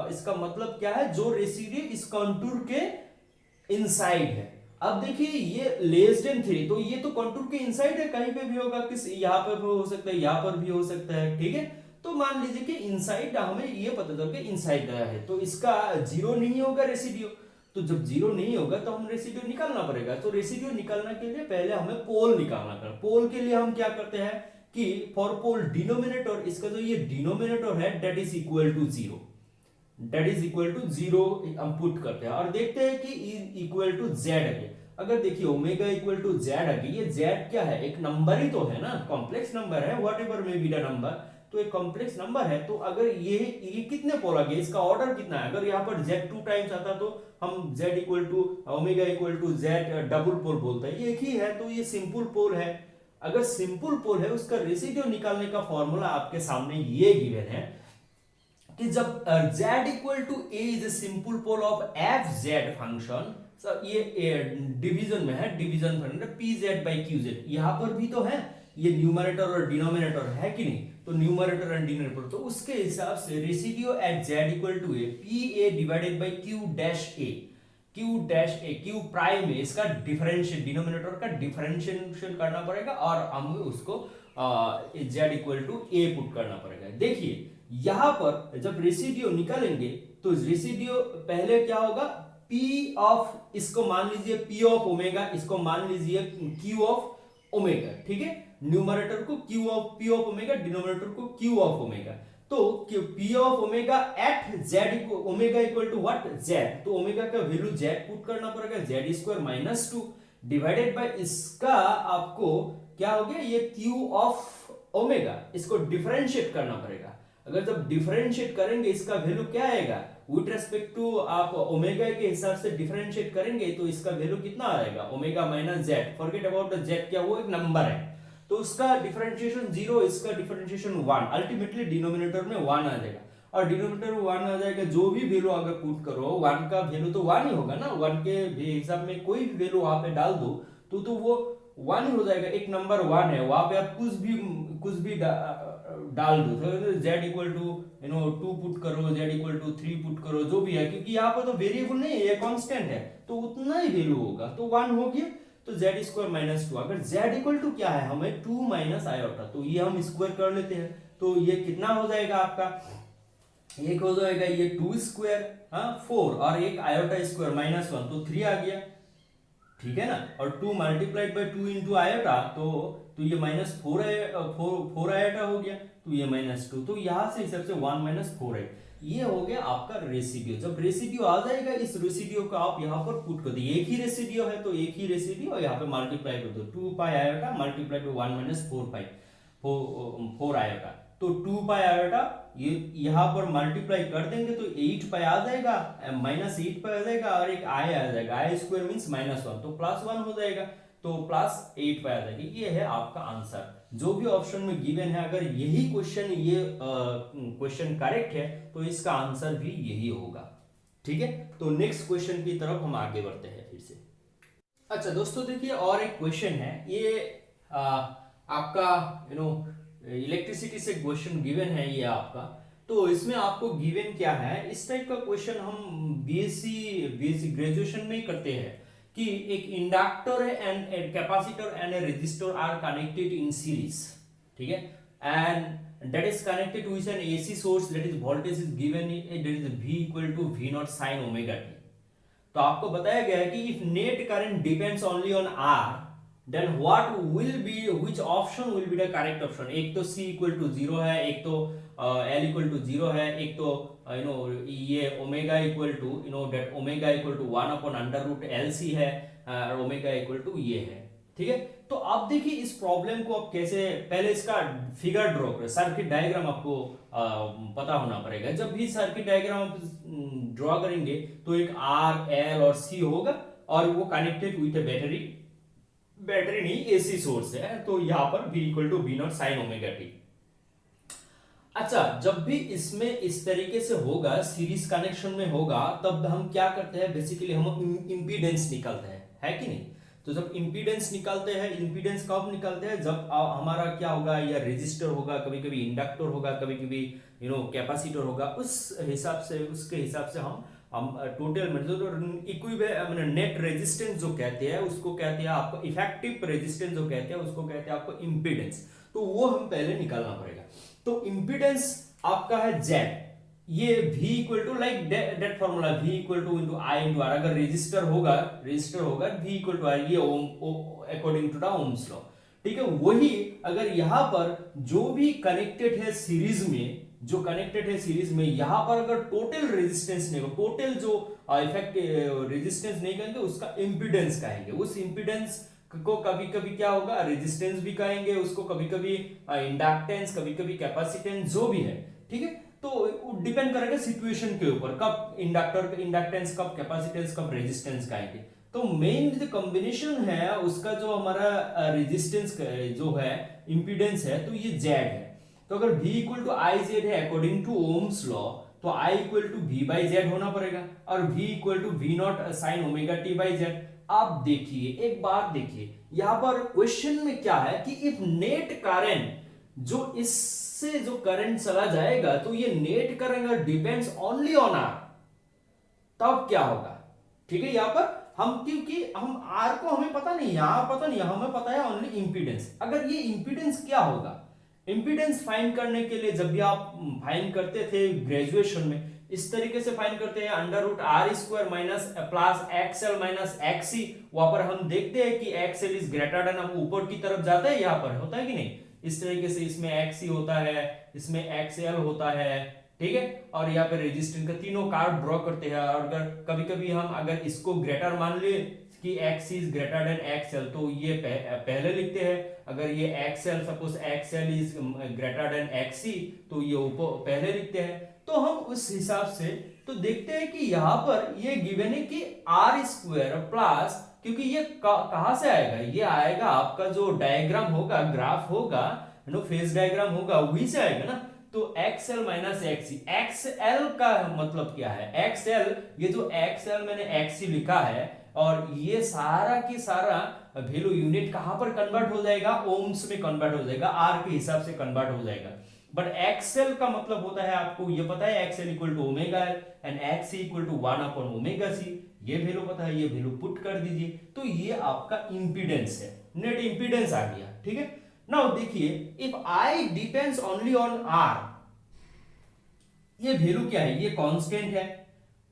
इसका मतलब क्या है, जो रेसिड्यू इस कंटूर के इनसाइड है। अब देखिए ये लेस देन 3, तो ये तो कंटूर के इनसाइड है, कहीं पे भी होगा, किस यहाँ पर भी हो सकता है, यहाँ पर भी हो सकता है, ठीक है। तो मान लीजिए कि इनसाइड, हमें ये पता चल के इनसाइड है, तो इसका 0 नहीं होगा रेसिड्यू। तो जब 0 नहीं होगा तो हम रेसिड्यू निकालना पड़ेगा। तो रेसिड्यू निकालने के लिए पहले हमें पोल निकालना पड़ेगा। पोल के लिए हम क्या करते हैं कि फॉर पोल डिनोमिनेटर, इसका जो ये डिनोमिनेटर है that is equal to 0, that is equal to 0 हम पुट करते हैं और देखते हैं कि इक्वल टू z है। अगर देखिए ओमेगा इक्वल टू z है, ये z क्या है, एक नंबर ही तो है ना, कॉम्प्लेक्स नंबर है, whatever may be the number, तो एक कॉम्प्लेक्स नंबर है। तो अगर ये कितने पोल आ गए, इसका ऑर्डर कितना है, अगर यहाँ पर z 2 टाइम्स आता तो हम z equal to omega equal to z double pole बोलते हैं, ये एक ही है, तो ये सिंपल पोल है। अगर सिंपल पोल है उसका रेसिड्यू निकालने का फॉर्मूला आपके सामने ये गिवन है कि जब z equal to a is a simple pole of fz function, ये डिवीजन में है, division function pz by qz, यहां पर भी तो है, ये न्यूमरेटर और डिनोमिनेटर है कि नहीं, तो न्यूमरेटर एंड डिनोमिनेटर, तो उसके हिसाब से residue at z equal to a p a divided by q dash a, q prime है, इसका डिफरेंशियल डिनोमिनेटर का डिफरेंशिएशन करना पड़ेगा और हमें उसको z equal to a put करना पड़ेगा। देखिए यहां पर जब रेसिडियो निकालेंगे तो रेसिडियो पहले क्या होगा, p ऑफ, इसको मान लीजिए p ऑफ ओमेगा, इसको मान लीजिए q ऑफ ओमेगा, ठीक है, न्यूमरेटर को p ऑफ ओमेगा, डिनोमिनेटर को q ऑफ ओमेगा। तो p of omega at z omega equal to what, z, तो ओमेगा का वैल्यू z पुट करना पड़ेगा, z square minus 2 divided by इसका आपको क्या हो गया, ये q ऑफ ओमेगा, इसको डिफरेंशिएट करना पड़ेगा। अगर जब डिफरेंशिएट करेंगे इसका वैल्यू क्या आएगा, विथ रेस्पेक्ट टू आप ओमेगा के हिसाब से डिफरेंशिएट करेंगे तो इसका वैल्यू कितना आएगा, omega minus Z, forget about the Z, क्या वो एक नंबर है, तो उसका डिफरेंशिएशन 0, इसका डिफरेंशिएशन 1, अल्टीमेटली डिनोमिनेटर में 1 आ जाएगा, और डिनोमिनेटर में 1 आ जाएगा, जो भी वैल्यू अगर पुट करो 1 का वैल्यू तो 1 ही होगा ना, 1 के हिसाब में कोई भी वैल्यू वहां पे डाल दो तो वो 1 ही हो जाएगा, एक नंबर 1 है, वहां पे आप कुछ भी डाल दो, तो z इक्वल टू 2 पुट करो, z इक्वल टू 3 पुट करो, जो भी है, क्योंकि यहाँ पर तो वेरिएबल नहीं है, ये कांस्टेंट है, तो उतना ही वैल्यू होगा, तो 1 हो गया, तो z स्क्वायर माइनस 2, अगर z इक्वल टू क्या है हमें 2 माइनस आयोटा, तो ये हम स्क्वायर कर लेते हैं, तो ये कितना हो जाएगा आपका, एक हो जाएगा ये 2 स्क्वायर 4 और एक आयोटा स्क्वायर माइनस 1, तो 3 आ गया, ठीक है ना, और 2 मल्टीप्लाइड बाय 2 इंटू आयोटा, तो ये माइनस 4 आयोटा हो गया, तो ये माइनस 2, तो यहां से हिसाब से 1 माइनस 4 है, ये हो गया आपका रेसिडियो। जब रेसिडियो आ जाएगा, इस रेसिडियो को आप यहाँ पर पुट कर दो, एक ही रेसिडियो है तो एक ही रेसिडियो, और यहाँ पे मल्टीप्लाई कर दो, 2 पाई आयोटा मल्टीप्लाई टू 1 माइनस 4 पाई 4 आयोटा, तो 2 पाई आयोटा ये यहाँ पर मल्टीप्लाई कर देंगे तो 8 पाई आ जाएगा, माइनस 8 पाई आ जाएगा, और एक आई आ जाएगा, आई स्क्वायर मींस माइनस 1, तो प्लस 1 हो जाएगा, तो प्लस 8 पाई आ जाएगी। ये है आपका आंसर, जो भी ऑप्शन में गिवन है, अगर यही क्वेश्चन ये क्वेश्चन करेक्ट है तो इसका आंसर भी यही होगा, ठीक है। तो नेक्स्ट क्वेश्चन की तरफ हम आगे बढ़ते हैं फिर से। अच्छा दोस्तों देखिए, और एक क्वेश्चन है, ये आपका इलेक्ट्रिसिटी से क्वेश्चन गिवन है ये आपका, तो इसमें आपको गिवन क्या है, इस टाइप का क्वेश्चन हम बीएससी ग्रेजुएशन में ही करते हैं कि एक inductor and a capacitor and a resistor r connected in series, ठीक है, and that is connected with an AC source, that is voltage is given, that is v equal to v naught sin omega t। तो आपको बताया गया है कि if net current depends only on r, then what will be, which option will be the correct option। एक तो c इक्वल टू 0 है, एक तो l इक्वल टू 0 है, एक तो ये omega equal to that omega equal to 1 upon under root LC है, और ओमेगा इक्वल टू ये है, ठीक है। तो आप देखिए इस प्रॉब्लम को आप कैसे, पहले इसका फिगर ड्रॉ करें, सर्किट डायग्राम आपको पता होना पड़ेगा। जब भी सर्किट डायग्राम आप ड्रॉ करेंगे तो एक R, L और C होगा, और वो कनेक्टेड विथ बैटरी नहीं एसी सोर्स है, तो यहां पर v equal to v naught sine omega t. अच्छा, जब भी इसमें इस तरीके से होगा, सीरीज कनेक्शन में होगा, तब हम क्या करते हैं, बेसिकली हम इंपीडेंस निकालते हैं, है कि नहीं। तो जब इंपीडेंस निकालते हैं, इंपीडेंस कब निकालते हैं, जब हमारा क्या होगा, या रेजिस्टर होगा, कभी कभी इंडक्टर होगा, कभी कभी कैपेसिटर होगा, उस हिसाब से, उसके हिसाब से हम टोटल इक्विवेलेंट नेट रेजिस्टेंस जो कहते हैं उसको कहते हैं आपको, इफेक्टिव रेजिस्टेंस जो कहते हैं उसको कहते हैं आपको इंपीडेंस, तो वो हम पहले निकालना पड़ेगा। तो इंपीडेंस आपका है Z, ये V equal to like that formula, V equal to into I into R, अगर रेजिस्टर होगा V इक्वल टू R, ये according to the Ohm's law, ठीक है। वही अगर यहाँ पर जो भी कनेक्टेड है सीरीज में, यहाँ पर अगर टोटल रेजिस्टेंस नहीं हो, टोटल जो इफेक्ट रेजिस्टेंस नहीं कहेंगे, उसका इंपीडेंस कहेंगे। उस इंपीडेंस को कभी कभी क्या होगा, रेजिस्टेंस भी कहेंगे उसको, कभी कभी इंडक्टेंस, कभी कभी कैपेसिटेंस, जो भी है, ठीक है। तो डिपेंड करेगा सिचुएशन के ऊपर, कब इंडक्टेंस, कब कैपेसिटेंस, कब रेजिस्टेंस कहेंगे। तो मेन जो कॉम्बिनेशन है उसका, जो हमारा रेजिस्टेंस जो है, इंपीडेंस है, तो ये Z है। तो अगर V equal to I Z है अकॉर्डिंग टू ओम्स लॉ, तो I equal to V by Z होना पड़ेगा, और V equal to V naught sine omega t by Z. आप देखिए, एक बात देखिए, यहां पर क्वेश्चन में क्या है कि इफ नेट करंट, जो इससे जो करंट चला जाएगा, तो ये net current depends only on r, तब क्या होगा? ठीक है, यहां पर हम, क्योंकि हम आर को हमें पता नहीं, यहां पता नहीं, हमें पता है ओनली इंपीडेंस। अगर ये इंपीडेंस क्या होगा, इंपीडेंस फाइंड करने के लिए जब भी आप फाइंड करते थे ग्रेजुएशन में, इस तरीके से फाइंड करते हैं, under root r square minus plus XL minus XC. वहां पर हम देखते हैं कि एक्सएल इज ग्रेटर देन, हम ऊपर की तरफ जाते हैं, यहां पर होता है कि नहीं, इस तरीके से इसमें एक्सी होता है, इसमें एक्सएल होता है, ठीक है, और यहाँ पे रेजिस्टेंस का तीनों कार्ड ड्रॉ करते हैं। और अगर कभी कभी हम अगर इसको ग्रेटर मान ले कि x is greater than XL, तो ये पहले लिखते हैं। अगर ये एक्सएल, suppose XL is greater than XC, तो ये ऊपर पहले लिखते हैं। तो हम उस हिसाब से तो देखते हैं कि यहाँ पर ये गिवन है कि आर स्क्वायर प्लस, क्योंकि ये कहां से आएगा, ये आएगा आपका जो डायग्राम होगा, ग्राफ होगा, फेज डायग्राम होगा, वही से आएगा ना। तो XL माइनस XC, XL का मतलब क्या है, XL, ये जो XL मैंने XC लिखा है, और ये सारा की सारा वैल्यू यूनिट कहां पर कन्वर्ट हो जाएगा, ओम्स में कन्वर्ट हो जाएगा, आर के हिसाब से कन्वर्ट हो जाएगा। बट XL का मतलब होता है, आपको ये पता है, XL equal to omega L and XC equal to 1 upon omega C, ये वैल्यू पता है, ये वैल्यू पुट कर दीजिए, तो ये आपका इंपीडेंस है, नेट इंपीडेंस आ गया। ठीक है, नाउ देखिए, if I depends only on r, ये वैल्यू क्या है, ये कांस्टेंट है,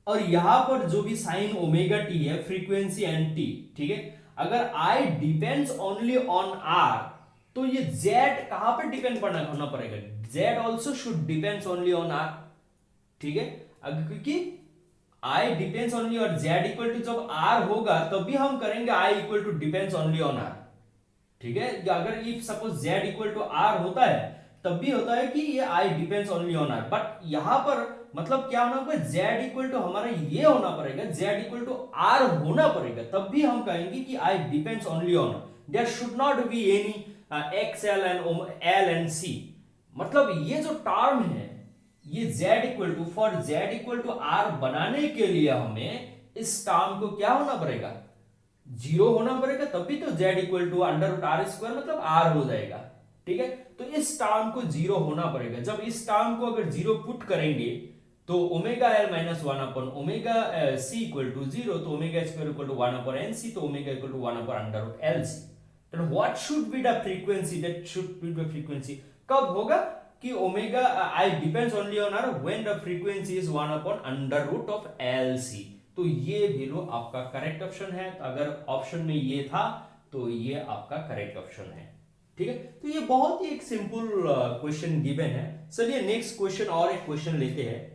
और यहां पर जो भी साइन ओमेगा टी है, फ्रीक्वेंसी एंड टी, ठीक है। अगर I depends only on R, तो ये जेड कहां पर डिपेंड होना पड़ेगा, Z also should depends only on R, ठीक है। क्योंकि आई डिपेंड्स ओनली और जेड इक्वल टू जब आर होगा, तब भी हम करेंगे I equal to depends only on R, ठीक है। अगर if suppose Z equal to R होता है, तब भी होता है कि ये I depends only on R, but यहां पर मतलब क्या होना होगा, जेड इक्वल टू हमारा ये होना पड़ेगा, जेड इक्वल टू आर होना पड़ेगा, तब भी हम कहेंगे कि I depends only on, there should not be any XL and L and C. मतलब ये जो टर्म है, ये Z equal to, for Z equal to R बनाने के लिए हमें इस टर्म को क्या होना पड़ेगा, जीरो होना पड़ेगा, तब भी तो Z equal to under root r square मतलब आर हो जाएगा, ठीक है। तो इस टर्म को जीरो होना पड़ेगा, जब इस टर्म को अगर जीरो पुट करेंगे, तो omega L minus 1 upon omega C equal to zero, तो omega square equal to 1 upon N C, तो omega equal to 1 upon under root L C. तो what should be the frequency, that should be the frequency, कब होगा कि omega I depends only on R when the frequency is 1 upon under root of L C. तो ये वैल्यू आपका करेक्ट ऑप्शन है, तो अगर ऑप्शन में ये था, तो ये आपका करेक्ट ऑप्शन है, ठीक है। तो ये बहुत ही एक सिंपल क्वेश्चन गिवन है। चलिए नेक्स्ट क्वेश्चन, और एक क्वेश्चन लेते हैं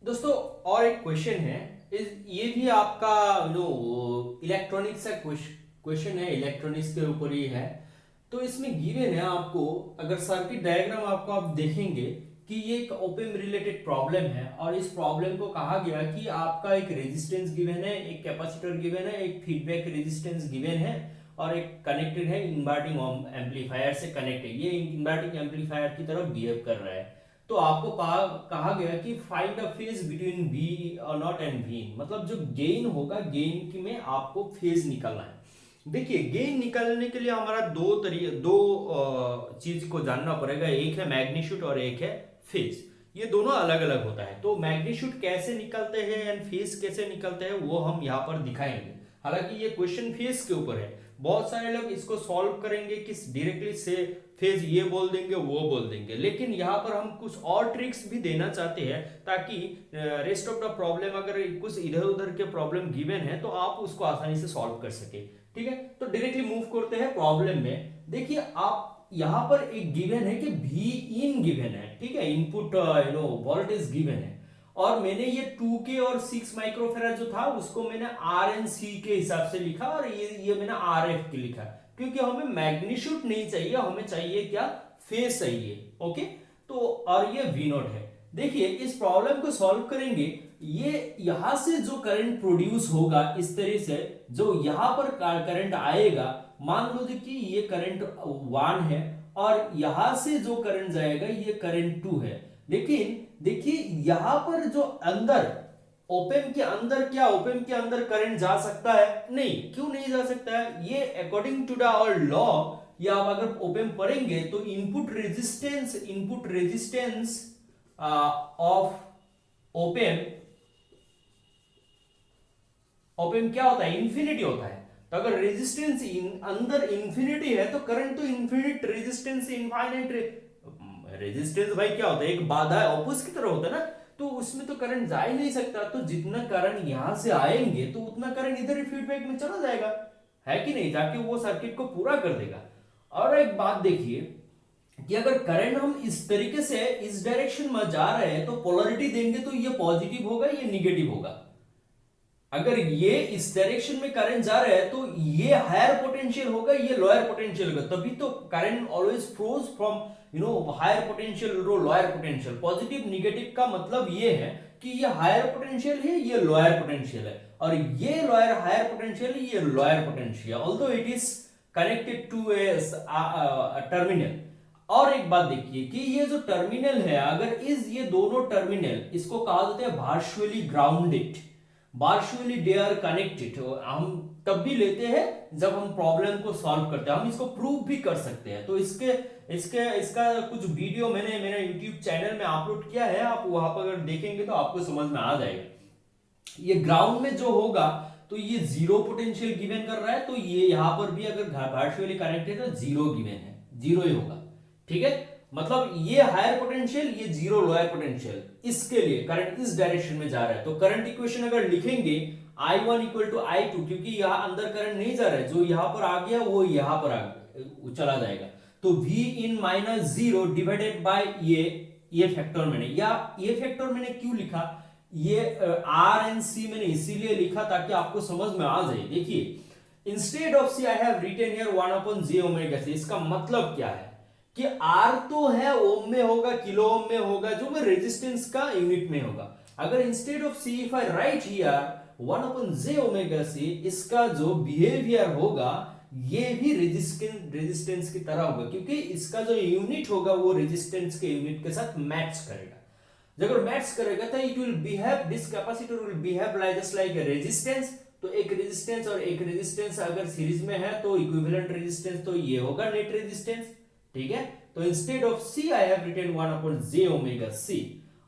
दोस्तों, और एक क्वेश्चन है, ये भी आपका जो इलेक्ट्रॉनिक्स का क्वेश्चन है, इलेक्ट्रॉनिक्स के ऊपर ही है। तो इसमें गिवन है आपको, अगर सर्किट डायग्राम आपको आप देखेंगे कि ये एक ओपेम रिलेटेड प्रॉब्लम है, और इस प्रॉब्लम को कहा गया कि आपका एक रेजिस्टेंस गिवन है, एक कैपेसिटर गिवन है, एक फीडबैक रेजिस्टेंस गिवन है, और एक कनेक्टेड है इन्वर्टिंग एम्पलीफायर से कनेक्ट है, ये इन्वर्टिंग एम्पलीफायर की तरफ बिहेव कर रहा है। तो आपको कहा गया कि find the phase between V naught and V, मतलब जो गेन होगा, गेन में आपको फेज निकालना है। देखिए, गेन निकालने के लिए हमारा दो चीज को जानना पड़ेगा, एक है मैग्नीट्यूड और एक है फेज, ये दोनों अलग अलग होता है। तो मैग्नीट्यूड कैसे निकलते हैं एंड फेज कैसे निकलते हैं, वो हम यहाँ पर दिखाएंगे। हालांकि ये क्वेश्चन फेज के ऊपर है, बहुत सारे लोग इसको सॉल्व करेंगे कि डायरेक्टली से फेज ये बोल देंगे, वो बोल देंगे, लेकिन यहाँ पर हम कुछ और ट्रिक्स भी देना चाहते हैं, ताकि रेस्ट ऑफ द प्रॉब्लम, अगर कुछ इधर उधर के प्रॉब्लम गिवन है, तो आप उसको आसानी से सॉल्व कर सके, ठीक है। तो डायरेक्टली मूव करते हैं प्रॉब्लम में। देखिए, आप यहां पर एक गिवन है कि V इन गिवन है, ठीक है, इनपुट वोल्टेज गिवन है, और मैंने ये 2K और 6 माइक्रोफेराड जो था, उसको मैंने RNC के हिसाब से लिखा, और ये मैंने RF के लिखा, क्योंकि हमें मैग्नीट्यूड नहीं चाहिए, हमें चाहिए क्या, फेज चाहिए, ओके। तो और ये V0 है। देखिए, इस प्रॉब्लम को सॉल्व करेंगे, ये यहां से जो करंट प्रोड्यूस होगा, इस तरह से जो यहां पर करंट आएगा, मान लो कि ये करंट 1 है, और यहां से जो करंट जाएगा, ये करंट 2 है। लेकिन देखिए, यहां पर जो अंदर ओपेम के अंदर, क्या ओपेम के अंदर करंट जा सकता है? नहीं। क्यों नहीं जा सकता है? ये according to the our law, या आप अगर ओपेम पढ़ेंगे तो इनपुट रेजिस्टेंस ऑफ ओपेम क्या होता है? इंफिनिटी होता है। तो अगर रेजिस्टेंस अंदर इंफिनिटी है तो करंट तो इंफिनिट, रेजिस्टेंस इनफाइनाइट। रेजिस्टेंस भाई क्या होता है? एक बाधा है, ऑपोजिट की तरह होता है ना, तो उसमें तो करंट जा ही नहीं सकता। तो जितना करंट यहां से आएंगे तो उतना करंट इधर ही फीडबैक में चला जाएगा, है कि नहीं, ताकि वो सर्किट को पूरा कर देगा। और एक बात देखिए कि अगर करंट हम इस तरीके से इस डायरेक्शन में जा रहे हैं तो पोलरिटी देंगे तो ये पॉजिटिव होगा, ये निगेटिव होगा। अगर ये इस डायरेक्शन में करंट जा रहा है तो ये हायर पोटेंशियल होगा, ये लोअर पोटेंशियल होगा। तभी तो current always flows from higher potential to lower potential. Positive negative का मतलब ये है कि ये हायर पोटेंशियल है, ये लोअर पोटेंशियल है, और ये लोअर हायर पोटेंशियल है, ये lower potential, although it is connected to a terminal. और एक बात देखिए कि ये जो टर्मिनल है, अगर ये दोनों टर्मिनल, इसको कहा जाता है partially grounded, partially they are connected. हम तब भी लेते हैं जब हम प्रॉब्लम को सॉल्व करते हैं, हम इसको प्रूव भी कर सकते हैं। तो इसका कुछ वीडियो मैंने मेरे YouTube चैनल में अपलोड किया है, आप वहां पर अगर देखेंगे तो आपको समझ में आ जाएगा। ये ग्राउंड में जो होगा तो ये जीरो पोटेंशियल गिवन कर रहा है, तो ये यहां पर भी अगर पार्शियली कनेक्टेड है तो जीरो गिवन है, जीरो ही होगा, ठीक है। मतलब ये हायर पोटेंशियल, ये जीरो लोअर पोटेंशियल, इसके लिए करंट इस डायरेक्शन में जा रहा है। तो करंट इक्वेशन अगर लिखेंगे I1 इक्वल टू I2, क्योंकि यहां अंदर करंट नहीं जा रहा है, जो यहां पर आ गया वो यहां पर चला जाएगा। तो V in minus zero divided by ये फैक्टर मैंने, या ये फैक्टर मैंने क्यों लिखा, ये R एंड C मैंने इसीलिए लिखा ताकि आपको समझ में आ जाए। देखिए instead of C I have written here 1 upon j omega c। इसका मतलब क्या है कि R तो है ओम में होगा, किलो ओम में होगा, जो मैं रेजिस्टेंस का यूनिट में होगा। अगर instead of C if I right here 1 upon j omega c, इसका जो बिहेवियर होगा ये भी रेजिस्टेंस की तरह होगा, क्योंकि इसका जो यूनिट होगा वो रेजिस्टेंस के यूनिट के साथ मैच करेगा। अगर मैच करेगा तो it will behave, this capacitor will behave just like a resistance. तो एक रेजिस्टेंस और एक रेजिस्टेंस अगर सीरीज में है तो इक्विवेलेंट रेजिस्टेंस तो ये होगा नेट रेजिस्टेंस, ठीक है। तो instead of C I have written 1 upon j omega c।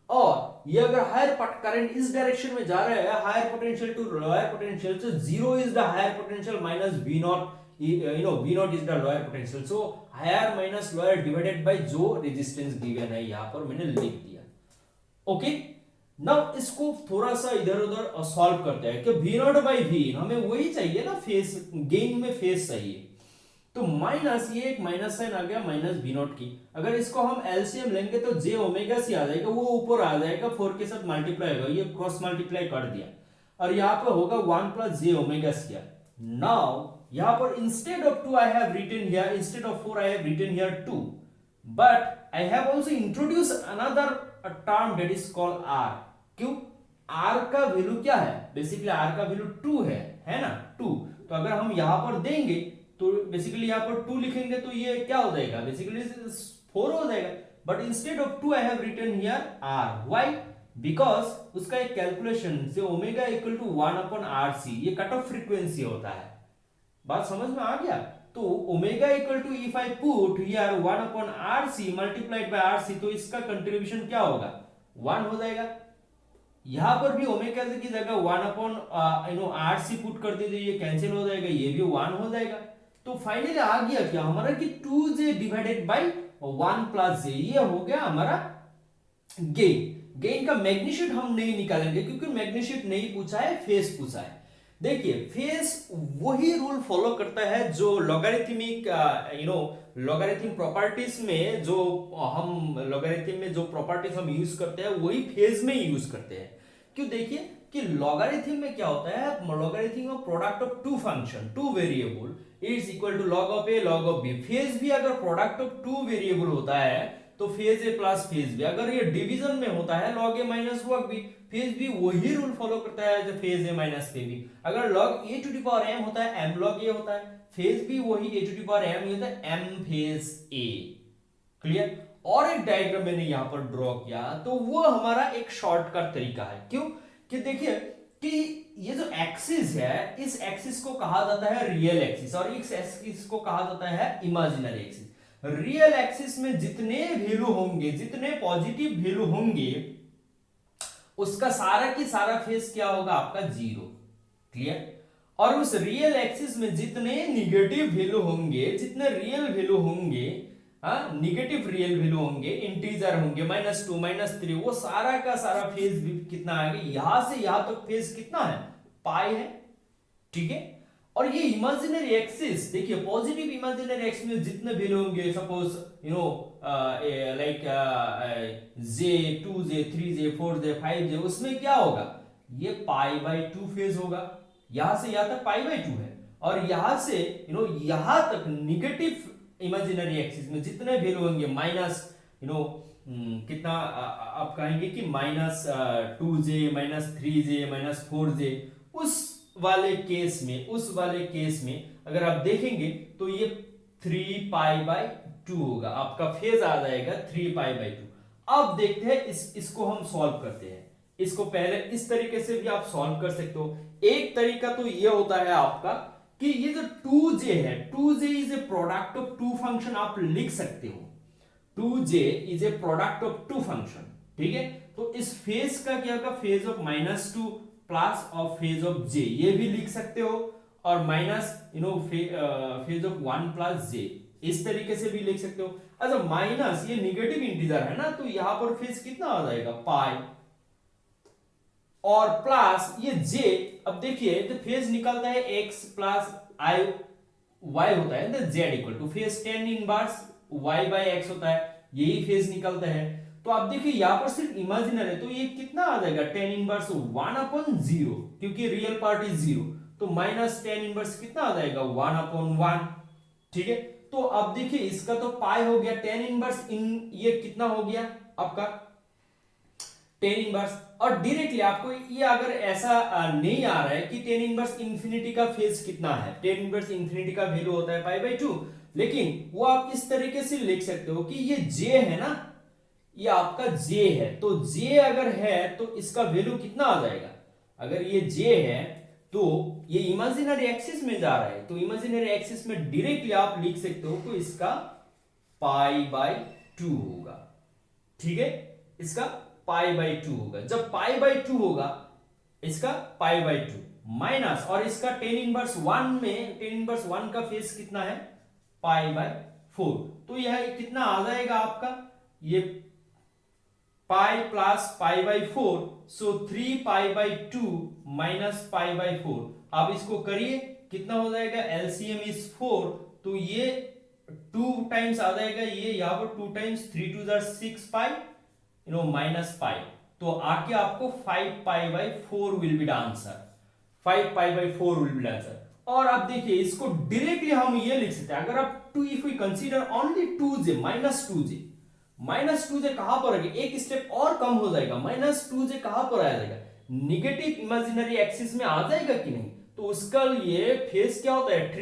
और ये अगर हायर करंट इस डायरेक्शन में जा रहा है, higher potential to lower potential, so zero is the higher potential minus V naught, V naught is the lower potential, so higher minus lower divided by जो रेजिस्टेंस गिवन है, यहां पर मैंने लिख दिया। ओके, नाउ इसको थोड़ा सा इधर उधर सॉल्व करते हैं कि V नॉट बाय V, हमें वही चाहिए ना, फेस गेन में फेस चाहिए। तो माइनस, ये एक माइनस साइन आ गया माइनस V नॉट की, अगर इसको हम एलसीएम लेंगे तो j ओमेगा c आ जाएगा, वो ऊपर आ जाएगा 4 के साथ मल्टीप्लाई होगा, ये क्रॉस मल्टीप्लाई कर दिया, और यहाँ पर होगा 1 plus j omega c। Now यहाँ पर instead of 2 I have written here, instead of 4 I have written here 2, but I have also introduce another term that is called r। क्यों? r का वैल्यू क्या है? बेसिकली r का वैल्यू 2 है ना, 2। तो अगर हम यहाँ पर देंगे तो बेसिकली यहाँ पर 2 लिखेंगे तो ये क्या हो जाएगा, बेसिकली 4 हो जाएगा। But instead of 2 I have written here r, why? Because उसका एक कैलकुलेशन से omega equal to 1 upon RC, ये कट ऑफ फ्रीक्वेंसी होता है। बात समझ में आ गया? तो omega equal to, if I put here 1 upon RC multiplied by RC, तो इसका कंट्रीब्यूशन क्या होगा? 1 हो जाएगा। यहां पर भी ओमेगा की जगह 1 अपॉन RC पुट कर दीजिए, ये कैंसिल हो जाएगा, ये भी 1 हो जाएगा। तो फाइनली आ गया क्या हमारा कि 2j divided by 1 plus j, ये हो गया हमारा गेन। गेन का मैग्नीट्यूड हम नहीं निकालेंगे क्योंकि मैग्नीट्यूड नहीं पूछा है, फेस पूछा है। देखिए फेस वही रूल फॉलो करता है जो लॉगरिथमिक लॉगरिथम प्रॉपर्टीज में, जो हम लॉगरिथम में जो प्रॉपर्टीज हम यूज करते हैं वही फेज में यूज करते हैं। क्यों? देखिए कि लॉगरिथम में क्या होता है, logarithm of product of two function, two variable is equal to log of A log of B. Phase भी अगर प्रोडक्ट ऑफ टू वेरिएबल होता है तो phase A plus phase B, अगर ये डिवीजन में होता है log A minus log B, phase B वही रूल फॉलो करता है जो phase A minus phase B. अगर log A to the power m होता है, m लॉग ए होता है, फेज बी वही ए टू द पावर m होता है, m फेज ए। क्लियर? और एक डायग्राम मैंने यहां पर ड्रॉ किया, तो वो हमारा एक शॉर्टकट तरीका है। क्यों? कि देखिए कि ये जो एक्सिस है, इस एक्सिस को कहा जाता है रियल एक्सिस और इस एक्सिस को कहा जाता है इमेजिनरी एक्सिस। रियल एक्सिस में जितने वैल्यू होंगे, जितने पॉजिटिव वैल्यू होंगे, उसका सारा की सारा फेस क्या होगा आपका जीरो। क्लियर? और उस रियल एक्सिस में जितने निगेटिव वैल्यू होंगे, जितने रियल वैल्यू होंगे, निगेटिव रियल वैल्यू होंगे, इंटीजर होंगे, -2 -3, वो सारा का सारा फेज भी कितना आएगा, यहां से यहां तक फेज कितना है, पाई है। ठीक है? और ये इमेजिनरी एक्सिस देखिए, पॉजिटिव इमेजिनरी एक्सिस में जितने वैल्यू होंगे, suppose you know like J, 2j, 3j, 4j, 5j, उसमें क्या होगा, ये π/2 फेज होगा। यहां से यहां तक π/2 है, और यहां से यहां तक निगेटिव इमेजिनरी एक्सिस में जितने वैल्यू होंगे, माइनस कितना आप कहेंगे कि -2j, -3j, -4j, उस वाले केस में अगर आप देखेंगे तो ये 3π/2 होगा, आपका फेज आ जाएगा 3π/2। अब देखते हैं इसको हम सॉल्व करते हैं। इसको पहले इस तरीके से भी आप सॉल्व कर सकते हो। एक तरीका तो ये होता है आपका कि ये जो 2j है, 2j is a product of two function, आप लिख सकते हो 2j is a product of two function. ठीक है? तो इस फेज का क्या होगा, phase of -2 plus of phase of j, ये भी लिख सकते हो, और minus phase of 1 plus j, इस तरीके से भी लिख सकते हो। अच्छा, माइनस ये निगेटिव इंटीजर है ना, तो यहां पर फेज कितना आ जाएगा, पाई, और प्लस ये j, अब देखिए तो फेज निकलता है x प्लस i y होता है, तो z equal two phase tan inverse y/x होता है, यही फेज निकलता है। तो आप देखिए यहां पर सिर्फ इमेजिनरी है, तो ये कितना आ जाएगा, tan इनवर्स 1/0, क्योंकि रियल पार्ट इज 0, तो माइनस tan इनवर्स कितना आ जाएगा, 1/1। ठीक है? तो अब देखिए इसका तो पाई हो गया, tan इनवर्स ये कितना हो गया आपका tan इनवर्स, और डायरेक्टली आपको ये अगर ऐसा नहीं आ रहा है कि tan इनवर्स इंफिनिटी का फेज कितना है, tan इनवर्स इंफिनिटी का वैल्यू होता है π/2, लेकिन वो आप इस तरीके से लिख सकते हो कि ये j है ना, ये आपका j है, तो j अगर है तो इसका वैल्यू कितना आ जाएगा, अगर ये j है तो ये इमेजिनरी एक्सिस में जा रहा है, तो इमेजिनरी एक्सिस में डायरेक्टली आप लिख सकते हो तो इसका π/2 होगा। ठीक है? इसका π/2 होगा। जब π/2 होगा इसका π/2 माइनस, और इसका tan इनवर्स 1 में tan इनवर्स 1 का फेज कितना है, π/4, तो यह कितना आ जाएगा आपका, ये पाई प्लस π/4, सो 3π/2 माइनस π/4। आप इसको करिए, कितना हो जाएगा, एलसीएम इज 4, तो ये 2 टाइम्स आ जाएगा, ये यहां पर 2 टाइम्स, 3 2 6 पाई, माइनस पाई, तो आके आपको 5π/4 will be the answer, 5π/4 will be the answer. और आप देखिए इसको डायरेक्टली हम ये लिख सकते हैं, अगर आप if we consider only 2j, -2j कहां पर है, एक स्टेप और कम हो जाएगा, -2j कहां पर आ जाएगा, निगेटिव इमेजिनरी एक्सिस में आ जाएगा कि नहीं, तो उसका ये फेज क्या होता है,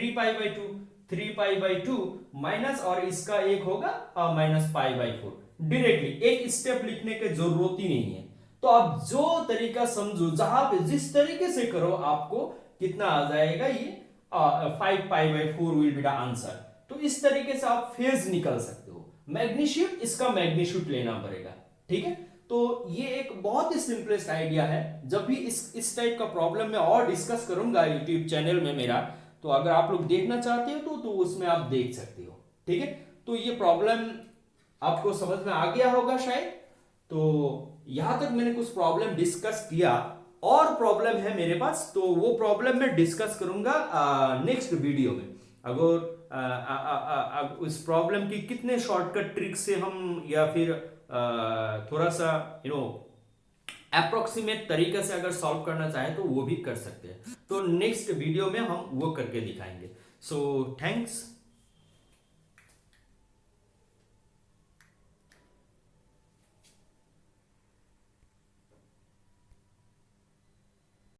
3π/2 माइनस, और इसका एक होगा -π/4। डायरेक्टली एक स्टेप लिखने की जरूरत ही नहीं है। तो आप जो तरीका समझो, जहां पे जिस तरीके से करो, आपको कितना आ जाएगा, ये 5π/4 विल बी द आंसर। तो इस तरीके से आप फेज निकल सकते हो। मैग्नीट्यूड, इसका मैग्नीट्यूड लेना पड़ेगा। ठीक है? तो ये एक बहुत ही सिंपलेस्ट आइडिया है। जब भी इस टाइप का प्रॉब्लम मैं और डिस्कस करूंगा यूट्यूब चैनल में मेरा, तो अगर आप लोग देखना चाहते हो तो उसमें आप देख सकते हो। ठीक है? तो ये प्रॉब्लम आपको समझ में आ गया होगा शायद। तो यहां तक मैंने कुछ प्रॉब्लम डिस्कस किया, और प्रॉब्लम है मेरे पास, तो वो प्रॉब्लम मैं डिस्कस करूंगा नेक्स्ट वीडियो में। अगर उस प्रॉब्लम की कितने शॉर्टकट ट्रिक से हम, या फिर थोड़ा सा अप्रोक्सीमेट तरीके से अगर सॉल्व करना चाहे तो वो भी कर सकते हैं। तो नेक्स्ट वीडियो में हम वो करके दिखाएंगे। So thanks.